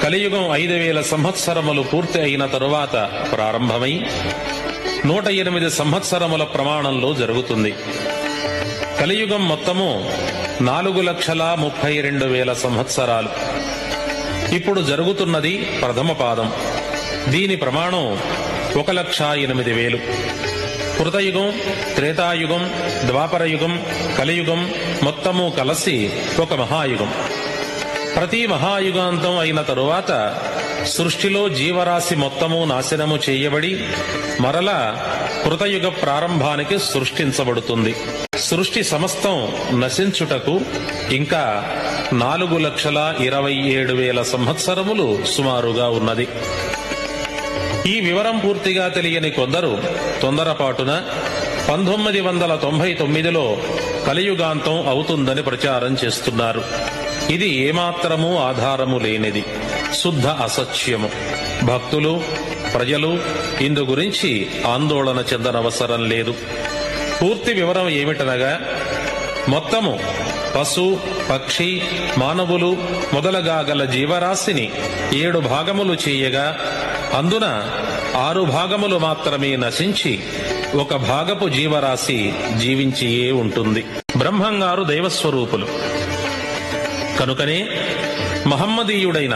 కలియుగం 5000 సంవత్సరములు పూర్తి అయిన తరువాత ప్రారంభమై 108 సంవత్సరముల ప్రమాణంలో జరుగుతుంది. కలియుగం మొత్తము 4,32,000 సంవత్సరాలు. ఇప్పుడు జరుగుతున్నది ప్రథమ పాదం. దీని ప్రమాణం 1,08,000. కృతయుగం, త్రేతాయుగం, ద్వాపరయుగం, కలియుగం మొత్తము కలిసి ఒక మహాయుగం. ప్రతి మహాయుగాంతం అయిన తరువాత సృష్టిలో జీవరాశి మొత్తము నాశనము చేయబడి మరలా కృతయుగ ప్రారంభానికి సృష్టించబడుతుంది. సృష్టి సమస్తం నశించుటకు ఇంకా 4,27,000 సంవత్సరములు సుమారుగా ఉన్నది. ఈ వివరం పూర్తిగా తెలియని కొందరు తొందరపాటున 1999లో కలియుగాంతం అవుతుందని ప్రచారం చేస్తున్నారు. ఇది ఏమాత్రమూ ఆధారము లేనిది, శుద్ధ అసత్యము. భక్తులు, ప్రజలు ఇందు గురించి ఆందోళన చెందనవసరం లేదు. పూర్తి వివరం ఏమిటనగా, మొత్తము పశు, పక్షి, మానవులు మొదలగా గల జీవరాశిని 7 భాగములు చేయగా అందున 6 భాగములు మాత్రమే నశించి 1 భాగపు జీవరాశి జీవించియే ఉంటుంది. బ్రహ్మంగారు దైవస్వరూపులు కనుకనే మహమ్మదీయుడైన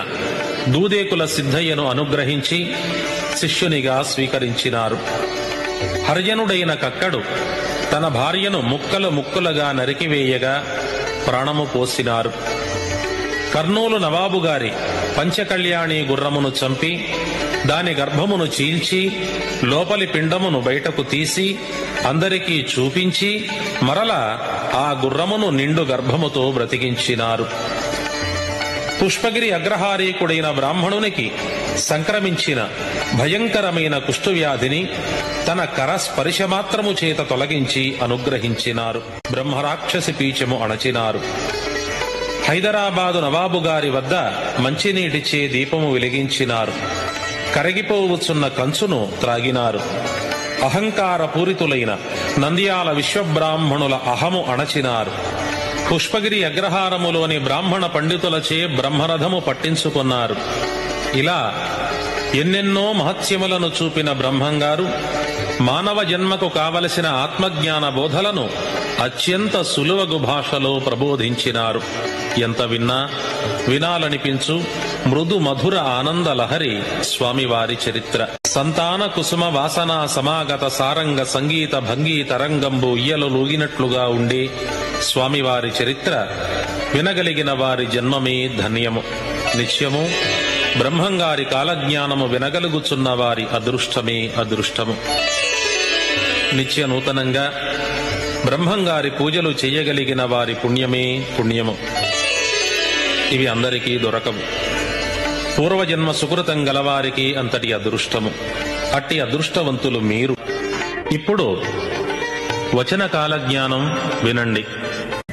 దూదేకుల సిద్ధయ్యను అనుగ్రహించి శిష్యునిగా స్వీకరించినారు. హర్యనుడైన కక్కడు తన భార్యను ముక్కలు ముక్కలుగా నరికివేయగా ప్రాణము పోసినారు. కర్నూలు నవాబు గారి పంచకళ్యాణి గుర్రమును చంపి దాని గర్భమును చీల్చి లోపలి పిండమును బయటకు తీసి అందరికీ చూపించి మరలా ఆ గుర్రమును నిండు గర్భముతో బ్రతికించినారు. పుష్పగిరి అగ్రహారీకుడైన బ్రాహ్మణునికి సంక్రమించిన భయంకరమైన కుష్ఠవ్యాధిని తన కర స్పర్శమాత్రము చేత తొలగించి అనుగ్రహించినారు. బ్రహ్మరాక్షసి పీచము అణచినారు. హైదరాబాదు నవాబు గారి వద్ద మంచినీటిచే దీపము వెలిగించినారు. కరగిపోవచ్చున్న కంచును త్రాగినారు. అహంకార పూరితులైన నంద్యాల విశ్వబ్రాహ్మణుల అహము అణచినారు. పుష్పగిరి అగ్రహారములోని బ్రాహ్మణ పండితులచే బ్రహ్మరథము పట్టించుకున్నారు. ఇలా ఎన్నెన్నో మహత్యములను చూపిన బ్రహ్మంగారు మానవ జన్మకు కావలసిన ఆత్మజ్ఞాన బోధలను అత్యంత సులువగు భాషలో ప్రబోధించినారు. ఎంత విన్నా వినాలనిపించు మృదు మధుర ఆనంద లహరి స్వామివారి చరిత్ర. సంతాన కుసుమ వాసన సమాగత సారంగ సంగీత భంగీ తరంగంబు ఇయ్యలు లూగినట్లుగా ఉండే స్వామివారి చరిత్ర వినగలిగిన వారి జన్మమే ధన్యము. నిత్యము బ్రహ్మంగారి కాలజ్ఞానము వినగలుగుచున్న వారి అదృష్టమే అదృష్టము. నిత్య నూతనంగా బ్రహ్మంగారి పూజలు చెయ్యగలిగిన వారి పుణ్యమే పుణ్యము. ఇవి అందరికీ దొరకవు. పూర్వజన్మ సుకృతం గలవారికి అంతటి అదృష్టము. అట్టి అదృష్టవంతులు మీరు. ఇప్పుడు వచన కాలజ్ఞానం వినండి.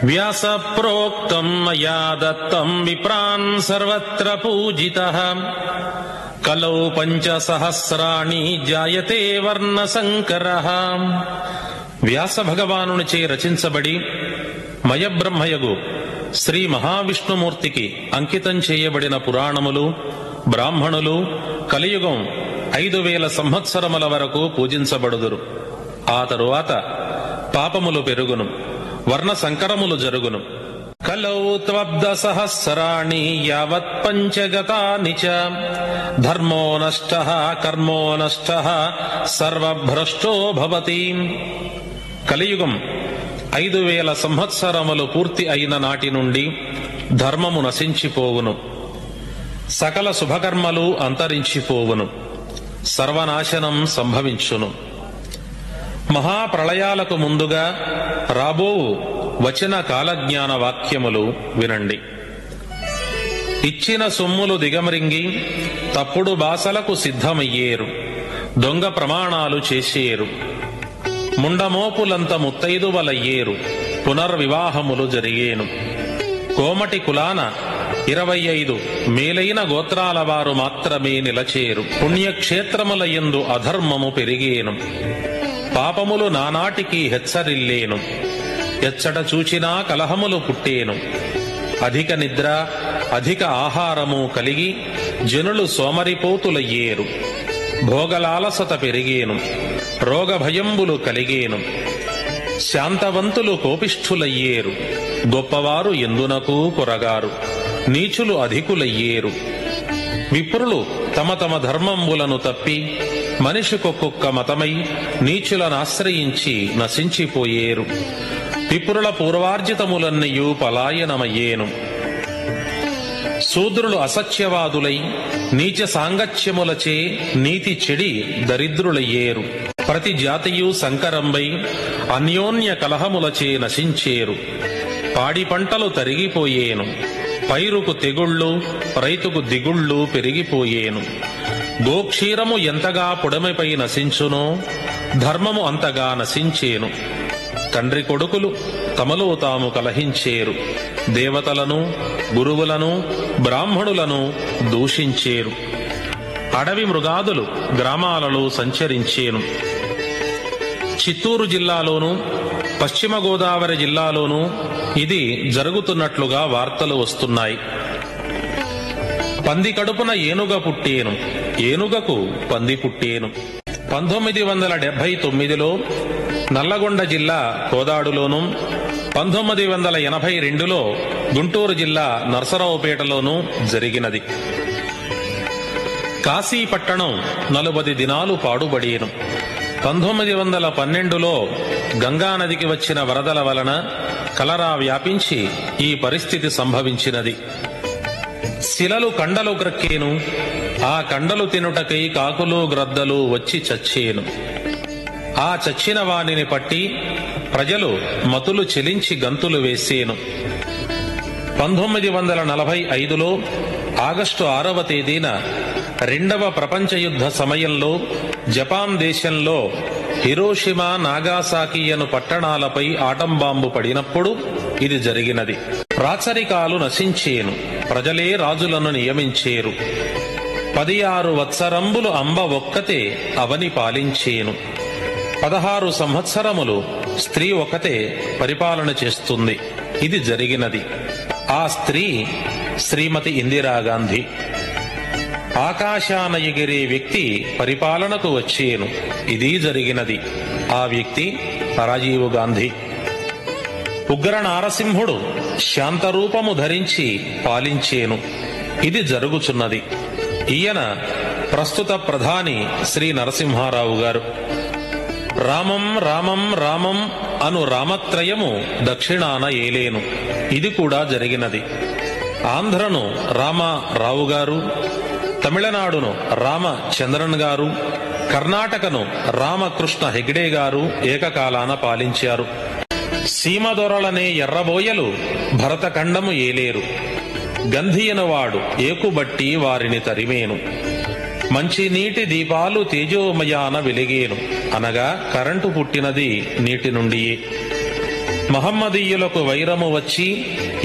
వ్యాస ప్రోక్తం మయా దత్తం విప్రాన్ సర్వత్ర పూజితః కలౌ పంచసహస్రాణి జాయతే వర్ణ సంకరః. వ్యాస భగవానునిచే రచించబడి మయబ్రహ్మయగు శ్రీ మహావిష్ణుమూర్తికి అంకితం చేయబడిన పురాణములు, బ్రాహ్మణులు కలియుగం 5000 సంవత్సరముల వరకు పూజించబడుదురు. ఆ తరువాత పాపములు పెరుగును, వర్ణ సంకరములు జరుగును. కలౌ త్వబ్ద సహస్రాణి యావత్ పంచగతాని చ ధర్మో నష్టః కర్మో నష్టః సర్వభ్రష్టో భవతి. కలియుగం 5000 సంవత్సరములు పూర్తి అయిన నాటి నుండి ధర్మము నశించిపోవును, సకల శుభకర్మలు అంతరించిపోవును, సర్వనాశనం సంభవించును. మహాప్రళయాలకు ముందుగా రాబోవు వచన కాలజ్ఞాన వాక్యములు వినండి. ఇచ్చిన సొమ్ములు దిగమరింగి తప్పుడు బాసలకు సిద్ధమయ్యేరు, దొంగ ప్రమాణాలు చేసేరు, ముండమోపులంత ముత్తైదువలయ్యేరు, పునర్వివాహములు జరిగేను. కోమటి కులాన 25 మేలైన గోత్రాల వారు మాత్రమే నిలచేరు. పుణ్యక్షేత్రములయందు అధర్మము పెరిగేను, పాపములు నానాటికి హెచ్చరిల్లేను. ఎచ్చట చూచినా కలహములు పుట్టేను. అధిక నిద్ర, అధిక ఆహారము కలిగి జనులు సోమరిపోతులయ్యేరు. భోగలాలసత పెరిగేను, రోగభయంబులు కలిగేను. శాంతవంతులు కోపిష్ఠులయ్యేరు, గొప్పవారు ఎందునకు కొరగారు. నీచులు అధికులయ్యేరు. విప్రులు తమ తమ ధర్మంబులను తప్పి మనిషికొక్కొక్క మతమై నీచులనాశ్రయించి నశించిపోయేరు. విప్రుల పూర్వార్జితములన్నయూ పలాయనమయ్యేను. శూద్రులు అసత్యవాదులై నీచ సాంగత్యములచే నీతి చెడి దరిద్రులయ్యేరు. ప్రతి జాతియు సంకరంబై అన్యోన్య కలహములచే నశించేరు. పాడి పంటలు తరిగిపోయేను, పైరుకు తెగుళ్ళు, రైతుకు దిగుళ్ళు పెరిగిపోయేను. గోక్షీరము ఎంతగా పొడమిపై నశించునో ధర్మము అంతగా నశించేను. తండ్రి కొడుకులు తమలో తాము కలహించేరు. దేవతలను, గురువులను, బ్రాహ్మణులను దూషించేరు. అడవి మృగాదులు గ్రామాలలో సంచరించేను. చిత్తూరు జిల్లాలోను, పశ్చిమ గోదావరి జిల్లాలోనూ ఇది జరుగుతున్నట్లుగా వార్తలు వస్తున్నాయి. పంది కడుపున ఏనుగ పుట్టేను, ఏనుగకు పంది పుట్టేను. 1979లో నల్లగొండ జిల్లా కోదాడులోను, 1982లో గుంటూరు జిల్లా నరసరావుపేటలోనూ జరిగినది. కాశీ పట్టణం 40 దినాలు పాడుబడేను. 1912లో గంగానదికి వచ్చిన వరదల వలన కలరా వ్యాపించి ఈ పరిస్థితి సంభవించినది. శిలలు కండలు గ్రక్కేను, ఆ కండలు తినుటకై కాకులు గ్రద్దలు వచ్చి చచ్చేను. ఆ చచ్చిన వానిని పట్టి ప్రజలు మతులు చెలించి గంతులు వేసేను. 1945లో ఆగస్టు 6వ తేదీన రెండవ ప్రపంచ యుద్ధ సమయంలో జపాన్ దేశంలో హిరోషిమా, నాగాసాకి అను పట్టణాలపై ఆటం బాంబు పడినప్పుడు ఇది జరిగినది. రాచరికాలు నశించేను, ప్రజలే రాజులను నియమించేరు. 16 వత్సరంబులు అంబ ఒక్కతే అవని పాలించేను. 16 సంవత్సరములు స్త్రీ ఒకతే పరిపాలన చేస్తుంది. ఇది జరిగినది. ఆ స్త్రీ శ్రీమతి ఇందిరాగాంధీ. ఆకాశాన ఎగిరే వ్యక్తి పరిపాలనకు వచ్చేను. ఇది జరిగినది. ఆ వ్యక్తి రాజీవ్ గాంధీ. ఉగ్ర నారసింహుడు శాంతరూపము ధరించి పాలించేను. ఇది జరుగుచున్నది. ఈయన ప్రస్తుత ప్రధాని శ్రీ నరసింహారావు గారు. రామం రామం రామం అను రామత్రయము దక్షిణాన ఏలేను. ఇది కూడా జరిగినది. ఆంధ్రను రామారావు గారు, తమిళనాడును రామచంద్రన్ గారు, కర్ణాటకను రామకృష్ణ హెగ్డే గారు ఏకకాలాన పాలించారు. సీమదొరలనే ఎర్రబోయలు భరతఖండము ఏలేరు. గంధియనవాడు ఏకుబట్టి వారిని తరిమేను. మంచినీటి దీపాలు తేజోమయాన వెలిగేను, అనగా కరెంటు పుట్టినది నీటి నుండియే. మహమ్మదీయులకు వైరము వచ్చి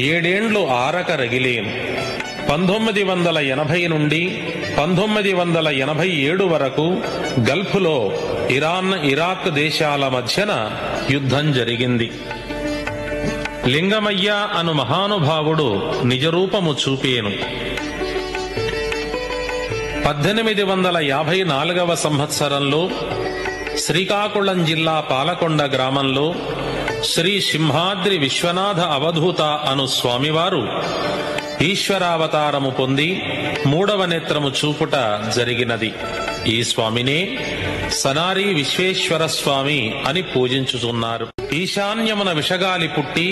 7 ఏండ్లు ఆరక రగిలేను. 1980 నుండి 1987 వరకు గల్ఫ్లో ఇరాన్, ఇరాక్ దేశాల మధ్యన యుద్ధం జరిగింది. లింగమయ్య అను మహానుభావుడు నిజరూపము చూపేను. 1854వ సంవత్సరంలో శ్రీకాకుళం జిల్లా పాలకొండ గ్రామంలో శ్రీ సింహాద్రి విశ్వనాథ అవధూత అను స్వామివారు ఈశ్వరావతారము పొంది 3వ నేత్రము చూపుట జరిగినది. ఈ స్వామినే సనారి విశ్వేశ్వర స్వామి అని పూజించుచున్నారు. ఈశాన్యమున విషగాలి పుట్టి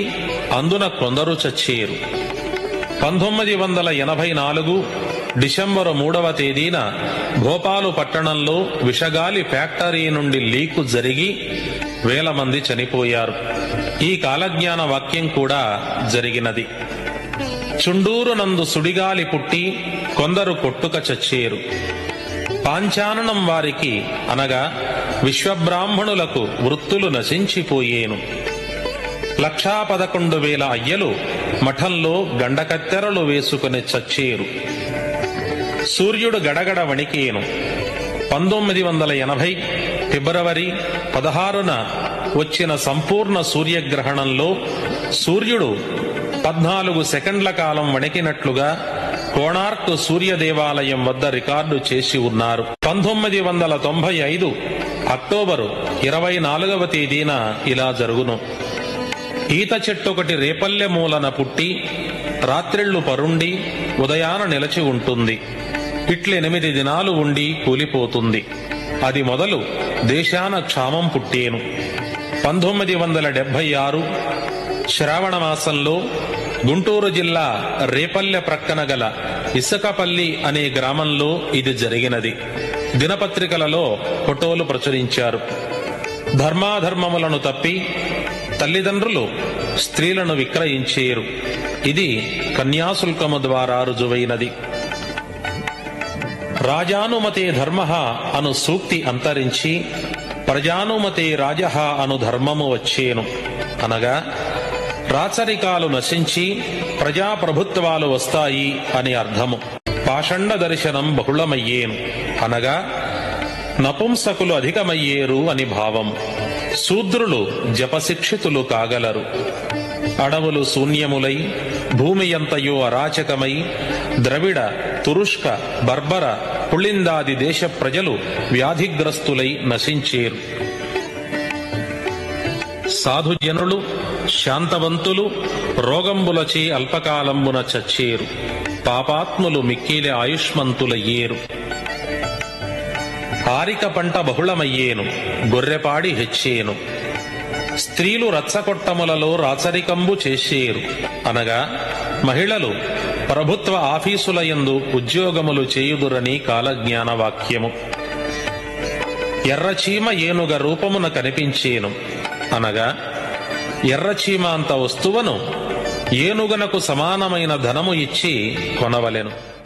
అందున కొందరు చచ్చేరు. 1984 డిసెంబరు 3వ తేదీన భోపాలు పట్టణంలో విషగాలి ఫ్యాక్టరీ నుండి లీకు జరిగి 1000 మంది చనిపోయారు. ఈ కాలజ్ఞాన వాక్యం కూడా జరిగినది. చుండూరు నందు సుడిగాలి పుట్టి కొందరు కొట్టుక చచ్చేరు. పాంచాననం వారికి అనగా విశ్వబ్రాహ్మణులకు వృత్తులు నశించిపోయేను. 1,11,000 అయ్యలు మఠంలో గండకత్తెరలు వేసుకుని చచ్చేరు. సూర్యుడు గడగడ వణికేను. 1980 ఫిబ్రవరి 16న వచ్చిన సంపూర్ణ సూర్యగ్రహణంలో సూర్యుడు 14 సెకండ్ల కాలం వణికినట్లుగా కోణార్క్ సూర్య దేవాలయం వద్ద రికార్డు చేసి ఉన్నారు. 1995 అక్టోబరు 24వ తేదీన ఇలా జరుగును. ఈత చెట్టొకటి రేపల్లె మూలన పుట్టి రాత్రిళ్లు పరుండి ఉదయాన నిలచి ఉంటుంది. ఇట్లెనిమిది దినాలు ఉండి కూలిపోతుంది. అది మొదలు దేశాన క్షామం పుట్టేను. 1976 శ్రావణ మాసంలో గుంటూరు జిల్లా రేపల్లె ప్రక్కన గల ఇసకపల్లి అనే గ్రామంలో ఇది జరిగినది. దినపత్రికలలో ఫోటోలు ప్రచురించారు. ధర్మాధర్మములను తప్పి తల్లిదండ్రులు స్త్రీలను విక్రయించేరు. ఇది కన్యాశుల్కము ద్వారా రుజువైనది. రాజానుమతే ధర్మః అను సూక్తి అంతరించి ప్రజానుమతే రాజః అను ధర్మము వచ్చేను. అనగా రాచరికాలు నశించి ప్రజాప్రభుత్వాలు వస్తాయి అని అర్థము. పాషండ దర్శనం బహుళమయ్యేను. అనగా నపుంసకులు అధికమయ్యేరు అని భావం. శూద్రులు జపశిక్షితులు కాగలరు. అడవులు శూన్యములై భూమి ఎంతయో అరాచకమై ద్రవిడ, తురుష్క, బర్బర, పుళిందాది దేశ ప్రజలు వ్యాధిగ్రస్తులై నశించేరు. సాధుజనులు శాంతవంతులు రోగంబులచే అల్పకాలంబున చచ్చేరు. పాపాత్ములు మిక్కిలి ఆయుష్మంతులయ్యేరు. ఆరిక పంట బహుళమయ్యేను. గొర్రెపాడి హెచ్చేను. స్త్రీలు రచ్చకొట్టములలో రాచరికంబు చేసేరు. అనగా మహిళలు ప్రభుత్వ ఆఫీసులయందు ఉద్యోగములు చేయుదురని కాలజ్ఞాన వాక్యము. ఎర్రచీమ ఏనుగ రూపమున కనిపించేను. అనగా ఎర్రచీమ అంత వస్తువును ఏనుగనకు సమానమైన ధనము ఇచ్చి కొనవలెను.